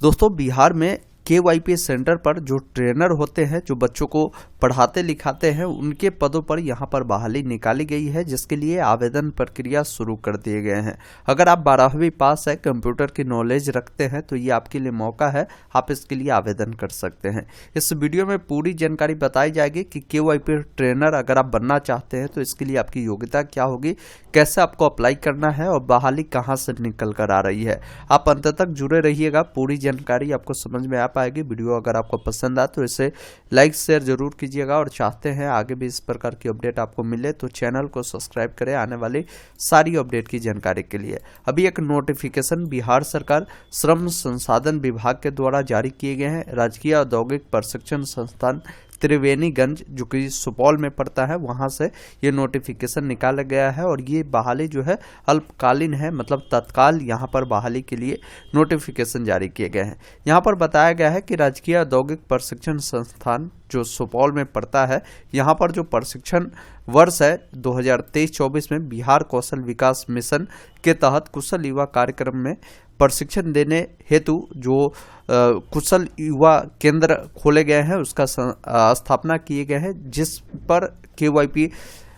दोस्तों बिहार में KYP centre पर जो ट्रेनर होते हैं, जो बच्चों को पढ़ाते लिखाते हैं, उनके पदों पर यहाँ पर बहाली निकाली गई है, जिसके लिए आवेदन प्रक्रिया शुरू कर दिए गए हैं। अगर आप 12वीं पास है, कंप्यूटर की नॉलेज रखते हैं, तो ये आपके लिए मौका है, आप इसके लिए आवेदन कर सकते हैं। इस वीडियो में पूरी जानकारी बताई जाएगी कि KYP ट्रेनर अगर आप बनना चाहते हैं तो इसके लिए आपकी योग्यता क्या होगी, कैसे आपको अप्लाई करना है और बहाली कहाँ से निकल कर आ रही है। आप अंत तक जुड़े रहिएगा, पूरी जानकारी आपको समझ में आ पाएगी। वीडियो अगर आपको पसंद आए तो इसे लाइक शेयर जरूर कीजिएगा और चाहते हैं आगे भी इस प्रकार की अपडेट आपको मिले तो चैनल को सब्सक्राइब करें आने वाली सारी अपडेट की जानकारी के लिए। अभी एक नोटिफिकेशन बिहार सरकार श्रम संसाधन विभाग के द्वारा जारी किए गए हैं। राजकीय औद्योगिक प्रशिक्षण संस्थान त्रिवेणीगंज, जो कि सुपौल में पड़ता है, वहां से ये नोटिफिकेशन निकाला गया है और ये बहाली जो है अल्पकालीन है, मतलब तत्काल यहाँ पर बहाली के लिए नोटिफिकेशन जारी किए गए हैं। यहाँ पर बताया गया है कि राजकीय औद्योगिक प्रशिक्षण संस्थान जो सुपौल में पड़ता है, यहाँ पर जो प्रशिक्षण वर्ष है 2023-24 में बिहार कौशल विकास मिशन के तहत कुशल युवा कार्यक्रम में प्रशिक्षण देने हेतु जो कुशल युवा केंद्र खोले गए हैं, उसका स्थापना किए गए हैं, जिस पर KYP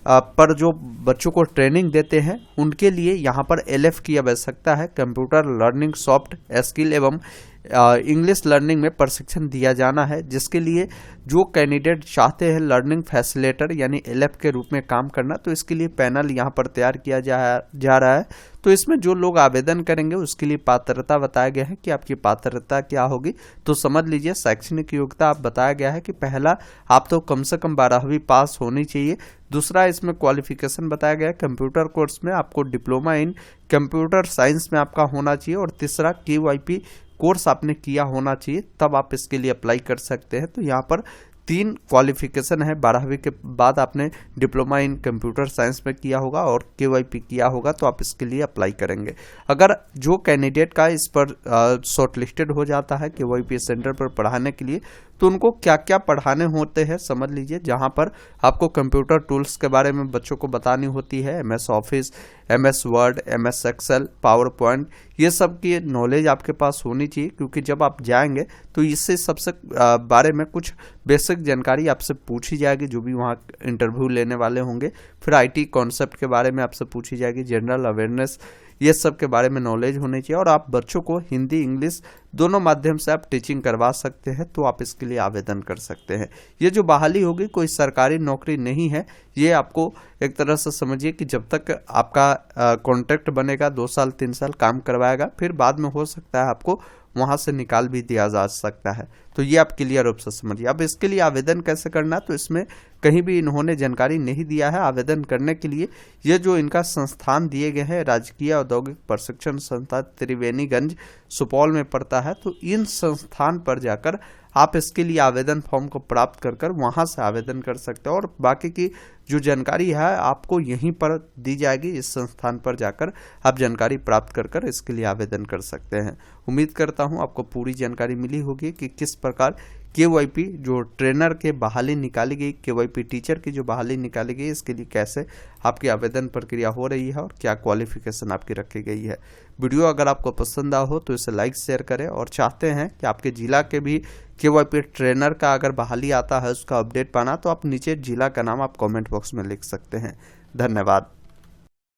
पर जो बच्चों को ट्रेनिंग देते हैं उनके लिए यहाँ पर LF की आवश्यकता है। कंप्यूटर लर्निंग, सॉफ्ट स्किल एवं इंग्लिश लर्निंग में प्रशिक्षण दिया जाना है, जिसके लिए जो कैंडिडेट चाहते हैं लर्निंग फैसिलिटेटर यानी LF के रूप में काम करना, तो इसके लिए पैनल यहाँ पर तैयार किया जा रहा है। तो इसमें जो लोग आवेदन करेंगे उसके लिए पात्रता बताया गया है कि आपकी पात्रता क्या होगी। तो समझ लीजिए, शैक्षणिक योग्यता आप बताया गया है कि पहला आप तो कम से कम 12वीं पास होनी चाहिए। दूसरा इसमें क्वालिफिकेशन बताया गया है, कंप्यूटर कोर्स में आपको डिप्लोमा इन कंप्यूटर साइंस में आपका होना चाहिए और तीसरा KYP कोर्स आपने किया होना चाहिए, तब आप इसके लिए अप्लाई कर सकते हैं। तो यहाँ पर 3 क्वालिफिकेशन है, 12वीं के बाद आपने डिप्लोमा इन कंप्यूटर साइंस में किया होगा और KYP किया होगा, तो आप इसके लिए अप्लाई करेंगे। अगर जो कैंडिडेट का इस पर शॉर्टलिस्टेड हो जाता है KYP सेंटर पर पढ़ाने के लिए, तो उनको क्या क्या पढ़ाने होते हैं समझ लीजिए। जहां पर आपको कंप्यूटर टूल्स के बारे में बच्चों को बतानी होती है, MS Office, MS Word, MS Excel, PowerPoint, ये सब की नॉलेज आपके पास होनी चाहिए, क्योंकि जब आप जाएंगे तो इससे सबसे बारे में कुछ बेसिक जानकारी आपसे पूछी जाएगी, जो भी वहाँ इंटरव्यू लेने वाले होंगे। फिर IT कॉन्सेप्ट के बारे में आपसे पूछी जाएगी, जनरल अवेयरनेस, ये सब के बारे में नॉलेज होनी चाहिए। और आप बच्चों को हिंदी इंग्लिश दोनों माध्यम से आप टीचिंग करवा सकते हैं, तो आप इसके लिए आवेदन कर सकते हैं। ये जो बहाली होगी कोई सरकारी नौकरी नहीं है, ये आपको एक तरह से समझिए कि जब तक आपका कॉन्ट्रैक्ट बनेगा 2 साल 3 साल काम करवाएगा, फिर बाद में हो सकता है आपको वहां से निकाल भी दिया जा सकता है। तो ये आप क्लियर रूप से समझिए। अब इसके लिए आवेदन कैसे करना, तो इसमें कहीं भी इन्होंने जानकारी नहीं दिया है। आवेदन करने के लिए ये जो इनका संस्थान दिए गए हैं, राजकीय औद्योगिक प्रशिक्षण संस्थान त्रिवेणीगंज सुपौल में पड़ता है, तो इन संस्थान पर जाकर आप इसके लिए आवेदन फॉर्म को प्राप्त कर वहां से आवेदन कर सकते हैं और बाकी की जो जानकारी है आपको यहीं पर दी जाएगी। इस संस्थान पर जाकर आप जानकारी प्राप्त कर इसके लिए आवेदन कर सकते हैं। उम्मीद करता हूं आपको पूरी जानकारी मिली होगी कि किस प्रकार KYP जो ट्रेनर के बहाली निकाली गई, KYP टीचर की जो बहाली निकाली गई, इसके लिए कैसे आपकी आवेदन प्रक्रिया हो रही है और क्या क्वालिफिकेशन आपकी रखी गई है। वीडियो अगर आपको पसंद आया हो तो इसे लाइक शेयर करें और चाहते हैं कि आपके जिला के भी KYP ट्रेनर का अगर बहाली आता है उसका अपडेट पाना, तो आप नीचे जिला का नाम आप कमेंट बॉक्स में लिख सकते हैं। धन्यवाद।